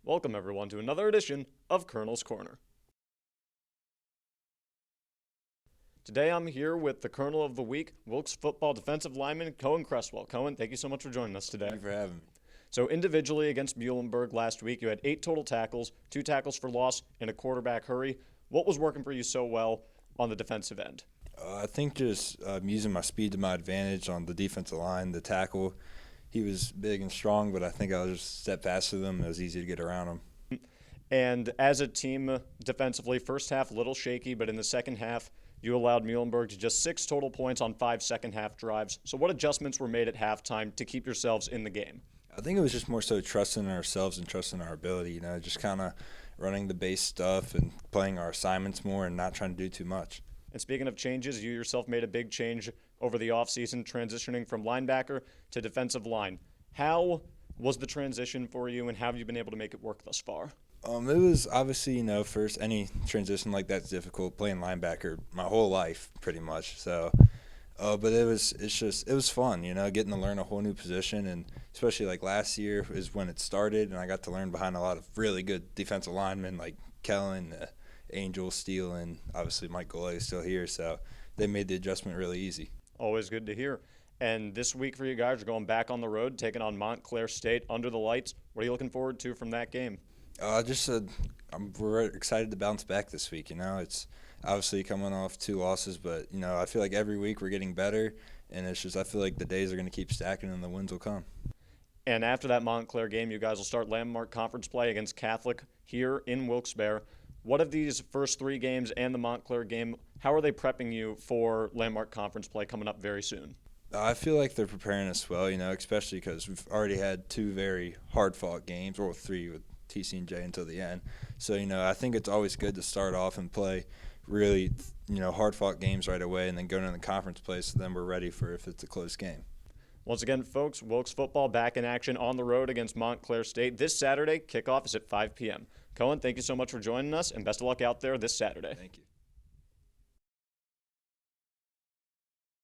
Welcome, everyone, to another edition of Colonel's Corner. Today I'm here with the Colonel of the Week, Wilkes football defensive lineman Cohen Creswell. Cohen, thank you so much for joining us today. Thank you for having me. So individually against Muhlenberg last week, you had 8 total tackles, 2 tackles for loss, and a quarterback hurry. What was working for you so well on the defensive end? I think just using my speed to my advantage on the defensive line, the tackle. He was big and strong, but I think I was just a step faster than him. It was easy to get around him. And as a team defensively, first half a little shaky, but in the second half, you allowed Muhlenberg to just 6 total points on 5 second-half drives. So what adjustments were made at halftime to keep yourselves in the game? I think it was just more so trusting in ourselves and trusting our ability, just kind of running the base stuff and playing our assignments more and not trying to do too much. And speaking of changes, you yourself made a big change over the offseason, transitioning from linebacker to defensive line. How was the transition for you, and how have you been able to make it work thus far? It was obviously, first any transition like that's difficult. Playing linebacker my whole life, pretty much. So, but it was fun, getting to learn a whole new position, and especially like last year is when it started, and I got to learn behind a lot of really good defensive linemen like Kellen, Angel, Steele, and obviously Mike Golay is still here. So they made the adjustment really easy. Always good to hear. And this week for you guys, you're going back on the road, taking on Montclair State under the lights. What are you looking forward to from that game? We're excited to bounce back this week. It's obviously coming off 2 losses, but I feel like every week we're getting better, and I feel like the days are going to keep stacking and the wins will come. And after that Montclair game, you guys will start landmark conference play against Catholic here in Wilkes-Barre. What of these first 3 games and the Montclair game, how are they prepping you for landmark conference play coming up very soon? I feel like they're preparing us well, especially because we've already had 2 very hard-fought games, or 3 with TC and J until the end. So, I think it's always good to start off and play really, hard-fought games right away and then go into the conference play so then we're ready for if it's a close game. Once again, folks, Wilkes football back in action on the road against Montclair State this Saturday. Kickoff is at 5 p.m. Cohen, thank you so much for joining us, and best of luck out there this Saturday. Thank you.